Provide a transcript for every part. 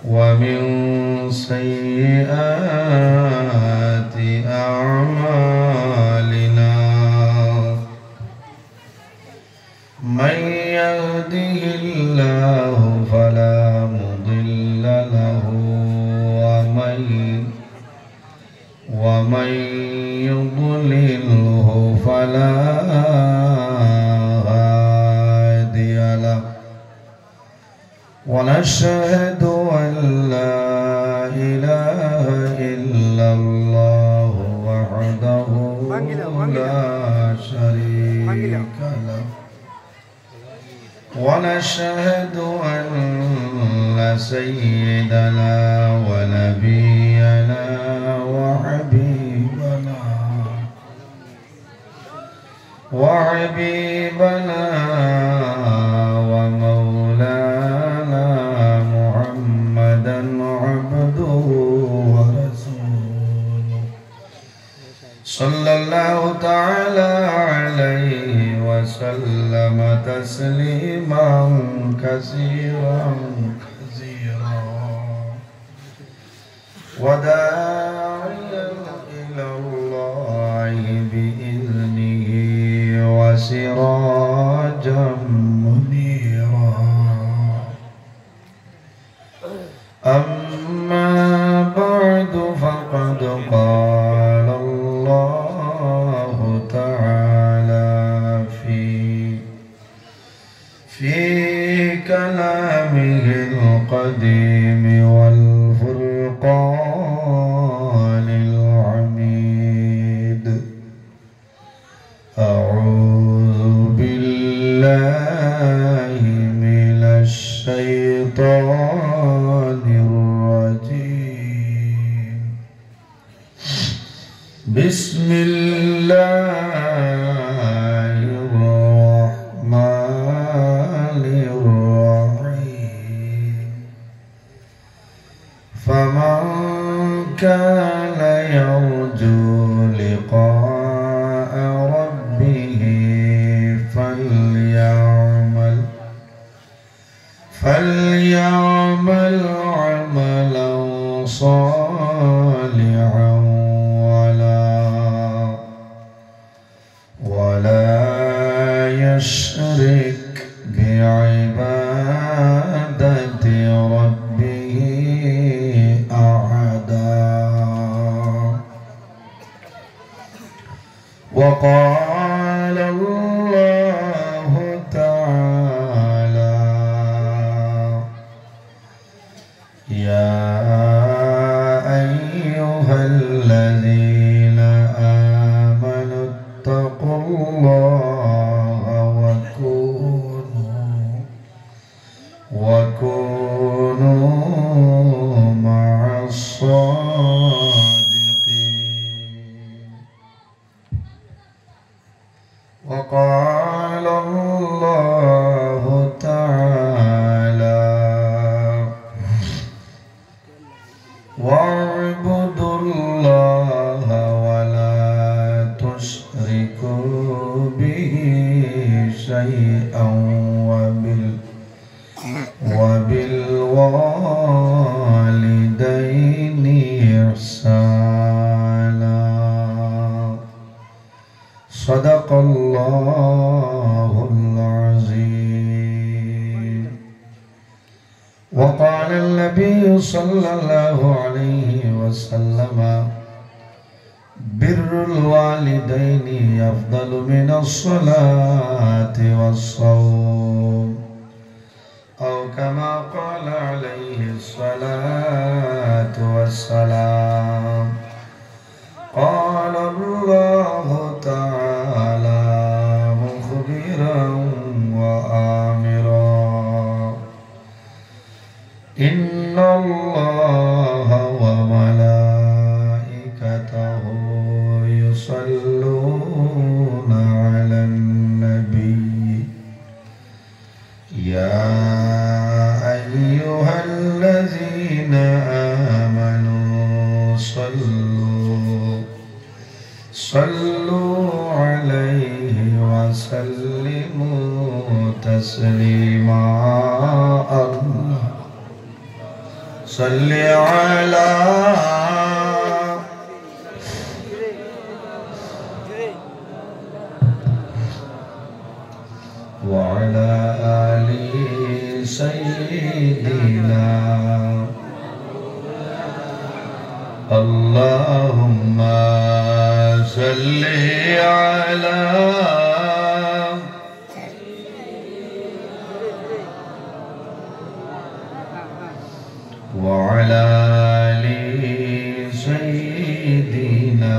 ومن سيئات أعمالنا من يهده الله فلا مضل له ومن يضلله فلا هادي له ونشهد أن لا إله إلا الله وحده لا شريك له ونشهد أن سيدنا ونبينا وحبيبنا ومولانا محمدا عبده ورسوله صلى الله تعالى عليه وسلم تسليما كثيرا وداعيا إلى الله بإذنه وسراجا منيرا أما بعد فقد قال الله تعالى في كلامه القديم والفرقان الحميد أعوذ بالله من الشيطان الرجيم بسم الله الرحمن الرحيم فمن كان يرجو لقاء ربه فليعمل عملا صالحا ولا يشرك بعبادة ربه أحدا وقال الله تعالى يا أيها الذين آمنوا اتقوا الله وكونوا مع الصادقين وقال الله تعالى واعبدوا الله ولا تشركوا به شيئا وبالوالدين إحسانا صدق الله العظيم وقال النبي صلى الله عليه وسلم بر الوالدين أفضل من الصلاة والصوم أو كما قال عليه الصلاة والسلام قال الله تعالى مخبرا وآمرا إن الله وملائكته يصلون على النبي يا أيها الذين آمنوا صلوا عليه وسلموا تسليما صل على وعلى آل سيدنا اللهم صل على وعلى آل سيدنا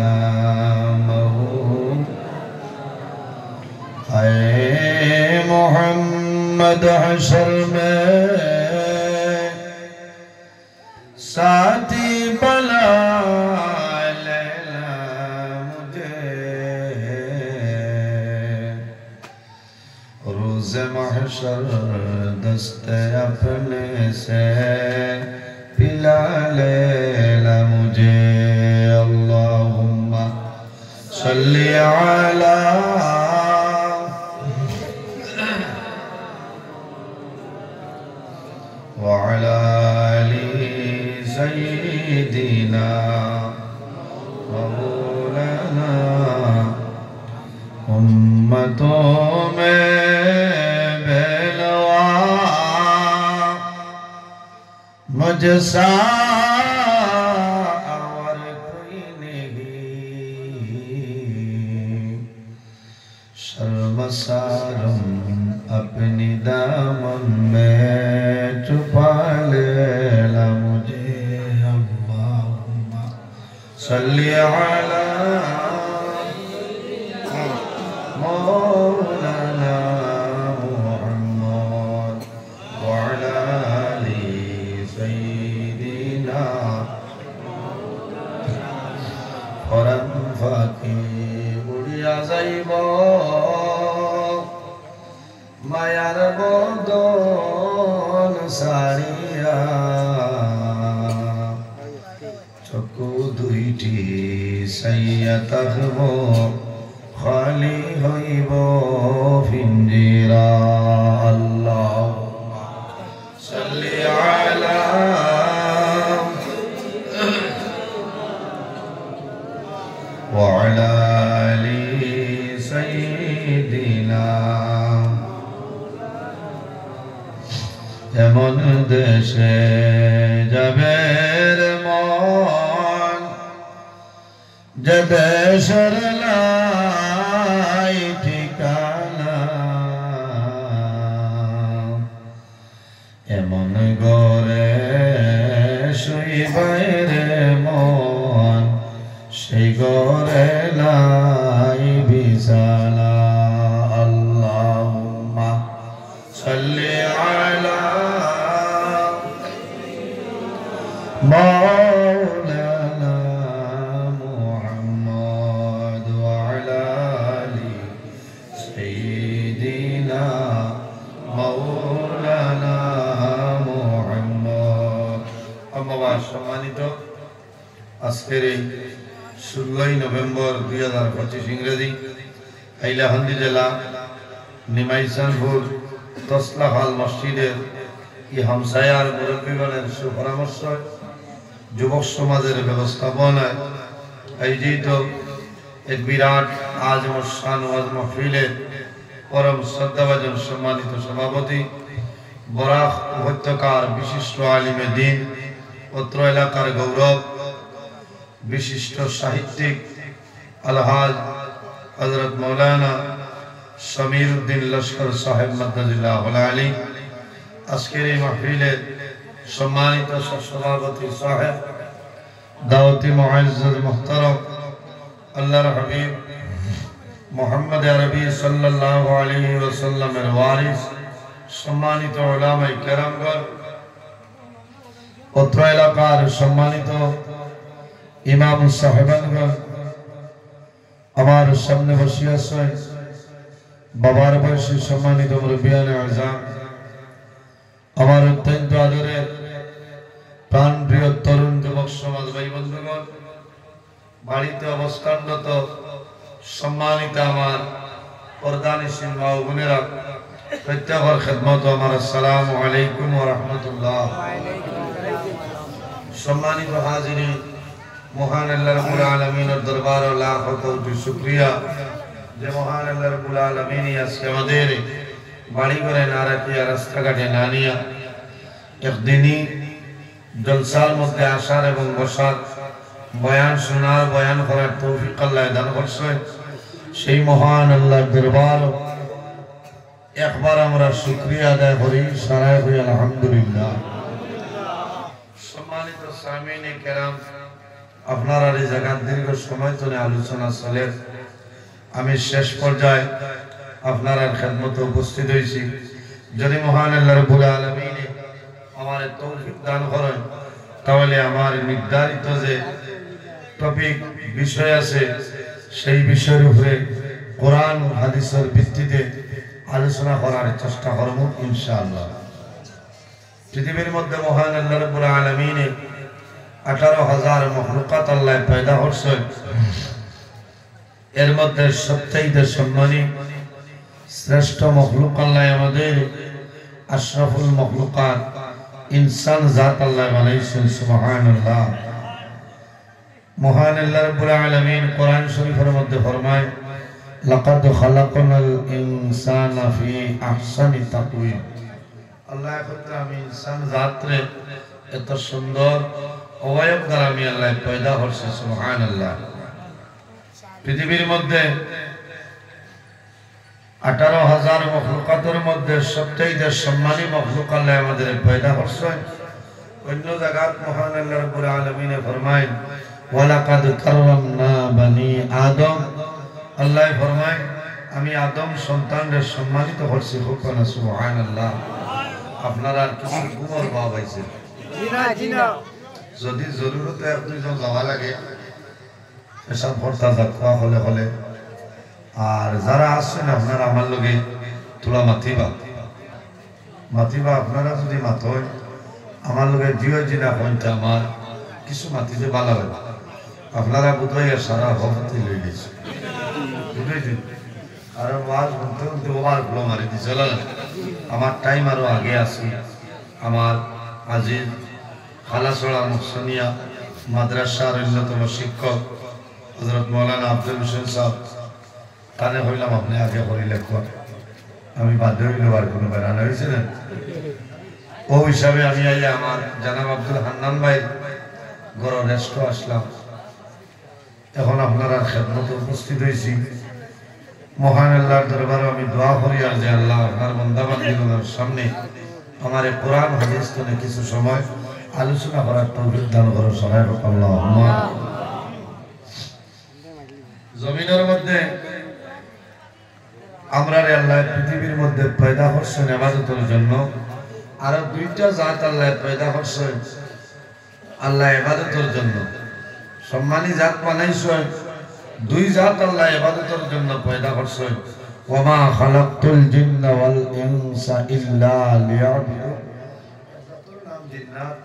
محمد हशर में साथी बला लेला मुझे रोज़ महशर दस्ते अपने से पिला लेला मुझे अल्लाहुम्मा सल्ली अला وعلى آل سيدنا مولانا उम्मतों में बेलवा मुझसा और कोई नहीं शर्मसारम अपनी दामन में छुपा लेला मुझे अल्लाहुम्मा सल्ली अला मौलाना मुहम्मद व अला आलि सय्यिदिना फरन फाकी उड़िया जाइब मायार बदन सारिया चकु दुईटी साइया तकब खाली हईब फिंजिरा अल्लाहुम्मा सल्ली अला व अला आलि सय्यिदिना এমন দেশে যাবে রে মন যে দেশের লাই ঠিকানা এমন ঘরে শুইবে রে মন সেই ঘরে লাই বিছানা আল্লাহুম্মা সাল্লি আলা مولانا محمد وعلى آل سيدنا مولانا محمد أما بعد সম্মানিত আজকের এই 16 নভেম্বর 2025 ইংরেজি হাইলাকান্দি জেলা নিমাইসানপুর তসলা হাল মসজিদের এই হামসায়ার মুরব্বীগণের সুপরামর্শ যুবক সমাজের ব্যবস্থাপনায় আয়োজিত এক বিরাট আজম শান ওয়াজ মাহফিলের পরম শ্রদ্ধাভাজন সম্মানিত সভাপতি বরাক উপত্যকার বিশিষ্ট আলিমে দ্বীন অত্র এলাকার গৌরব বিশিষ্ট সাহিত্যিক আলহাজ হযরত মাওলানা সমীর উদ্দিন লস্কর সাহেব মাদ্দাজিল্লাহ আলী আজকের এই মাহফিলের সম্মানিত সভাপতি সাহেব দাওয়াতি মুআজ্জাজ মুহতারাম আল্লাহর হাবিব মুহাম্মদ আরবি সাল্লাল্লাহু আলাইহি ওয়াসাল্লামের ওয়ারিস সম্মানিত উলামায়ে কেরামগণ অত্র এলাকার সম্মানিত ইমাম সাহেবানগণ আমার সামনে বসে আছেন বাবার বয়সী সম্মানিত মুরব্বিয়ানে আযম আমার অত্যন্ত আদরের প্রাণপ্রিয় তরুণ যুবক সমাজ ভাই বন্ধুগণ বাড়িতে অবস্থানরত সম্মানিত আমার পর্দানিশীন মা ও বোনেরা প্রত্যেকের খেদমত আমার আসসালামু আলাইকুম ওয়া রাহমাতুল্লাহ। সম্মানিত হাজিরিন, মহান আল্লাহ রাব্বুল আলামিনের দরবারে লাখ কোটি শুকরিয়া যে মহান আল্লাহ রাব্বুল আলামিন আজকে আমাদের বাড়ি ঘরে না রাখিয়া রাস্তাঘাটে না নিয়া একদিনই জলসার মধ্যে আসার এবং বসার, বয়ান শোনার, বয়ান করার তৌফিক আল্লাহ দান করছেন। সেই মহান আল্লাহর দরবার একবার আমরা শুকরিয়া আদায় করি, সারাই হই আলহামদুলিল্লাহ। সম্মানিত সামিনে কেরাম, আপনারা এই জায়গার দীর্ঘ সময় ধরে আলোচনা চলে, আমি শেষ পর্যায়ে আপনার খেদমতে উপস্থিত হয়েছি। যদি মহান আল্লাহ রাব্বুল আলামিন আমার তৌফিক দান করেন তাহলে আমার নির্ধারিত যে টপিক বিষয় আছে সেই বিষয়ের উপরে কোরআন ও হাদিসের ভিত্তিতে আলোচনা করার চেষ্টা করব ইনশাআল্লাহ। পৃথিবীর মধ্যে মহান আল্লাহ রাব্বুল আলামিন 18,000 মখলুকাত আল্লাহ পয়দা করছেন। এর মধ্যে সবচেয়ে সম্মানী শ্রেষ্ঠ মখলুক আল্লাহ আমাদের আশরাফুল মখলুকাত ইনসান জাত আল্লাহ বানাইছেন। সুবহানাল্লাহ। মহান আল্লাহ রাব্বুল আলামিন কোরআন শরীফের মধ্যে ফরমায়, লাকাদ খালাকনাল ইনসানা ফি আহসানি তাকওয়িম। আল্লাহ কইতে আমি ইনসান জাতরে এত সুন্দর অবয়ব দ্বারা আমি আল্লাহ পয়দা করছি। সুবহানাল্লাহ। পৃথিবীর মধ্যে 18,000 মখলুকাতের মধ্যে সবচেয়ে সম্মানী মখলুক আল্লাহ আমাদের পয়দা করছেন। অন্য জায়গায় মহান আল্লাহ রাব্বুল আলামিন ফরমায়, ওয়ালাকাদ কাররামনা বানি আদম। আল্লাহ ফরমায় আমি আদম সন্তানদের সম্মানিত করছি। হুকনা সুবহানাল্লাহ। আপনারা কিছু ঘুমর ভাব আইছে? যদি জরুরত এক দুইজন যাওয়া লাগে এসব ভর্তা যাত্রা হলে হলে, আর যারা আসছেন আপনারা আমার লগে তোলা মাতিবা আপনারা যদি মাতই আমার লগে জিও জিনা পয়েন্টে আমার কিছু মাতিতে ভালো হবে। আপনারা বোধহয় সারা হফতে লই গেছে, বুঝেছেন? আর ওয়াজ বলতে বলতে ওভার ফ্লো মারি দিছে। আমার টাইম আরো আগে আসি। আমার আজিজ খালাসড়া মুহসিনিয়া মাদ্রাসার অন্যতম শিক্ষক হযরত মাওলানা আব্দুল হোসেন সাহেব তানে হইলাম আপনি আগে করিলে আমি বাধ্য হইল আর কোনো বেড়ানো হয়েছে না। ও হিসাবে আমি আইলে আমার জানাব আব্দুল হান্নান ভাই ঘর রেস্ট আসলাম। এখন আপনারা খেদমতে উপস্থিত হয়েছি। মহান আল্লাহর দরবারে আমি দোয়া করি আর যে আল্লাহ আপনার বান্দাবান্দিদের সামনে আমার কোরআন হাদিস থেকে কিছু সময় আলোচনা করার তৌফিক দান করো। সবাই আল্লাহুম্মা। জমিনের মধ্যে আমরা আল্লাহ পৃথিবীর মধ্যে পয়দা করছেন ইবাদতের জন্য। আরো দুইটা জাত আল্লাহ পয়দা করছেন আল্লাহ ইবাদতের জন্য। সম্মানী জাত বানাইছেন, দুই জাত আল্লাহ ইবাদতের জন্য পয়দা করছেন। ওয়ামা খালাকতুল জিন্না ওয়াল ইনসা ইল্লা লিয়াবুদুন। জাতের নাম জিন্নাত,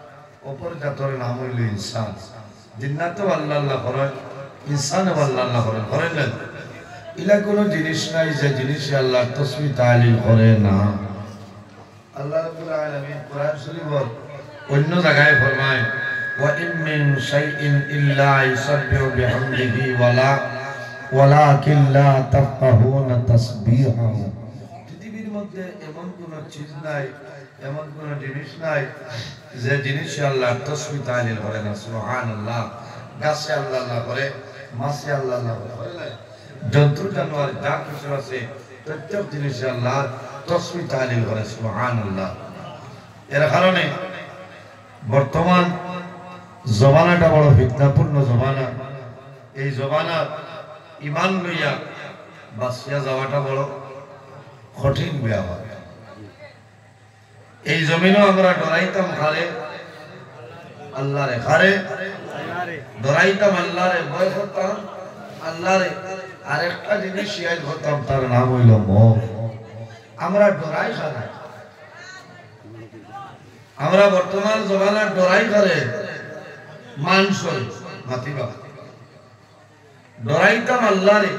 অপর জাতের নাম হইল ইনসান। জিন্নাতও আল্লাহ আল্লাহ করে, ইনসানও আল্লাহ আল্লাহ করে। করেন না? ইলা কোনো জিনিস নাই যে জিনিসে আল্লাহ তাসবিহ তাহলিল করে না। আল্লাহ রাব্বুল আলামিন কোরআন শরীফের অন্য জায়গায় ফরমায়, ওয়া ইন মিন শাইইন ইল্লা ইউসাব্বিহু বিহামদিহি ওয়ালাকিন লা তাফকাহুনা তাসবিহাহু। পৃথিবীর মধ্যে এমন কোন চিজ নাই, এমন কোন জিনিস নাই যে জিনিসে আল্লাহ তাসবিহ তাহলিল করে না। সুবহানাল্লাহ। গাছে আল্লাহ আল্লাহ করে, মাছে আল্লাহ আল্লাহ করে, জন্তু জানোয়ার যা কিছু আছে প্রত্যেক জিনিসে আল্লাহ তাসবিহ তাহলিল করে। সুবহানাল্লাহ। এর কারণে বর্তমান জমানাটা বড় ফিতনাপূর্ণ জমানা। এই জমানা ইমান লইয়া বাঁচিয়া যাওয়াটা বড় কঠিন ব্যাপার। এই জমিনও আমরা ডরাইতাম খারে আল্লাহরে, খারে ডরাইতাম আল্লাহরে, ভয় করতাম আল্লাহরে। আরেকটা জিনিস শেয়ার করতাম, তার নাম হইল মৌত। আমরা ডরাই খারে, আমরা বর্তমান জমানার ডরাই করে মানুষ মাতিবা ডরাইতাম আল্লাহরে,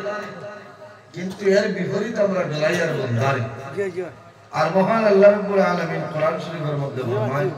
কিন্তু এর বিপরীত আমরা ডরাই আর বন্দারে। আর মহান আল্লাহ রাব্বুল আলামিন কোরআন শরীফের মধ্যে ফরমায়,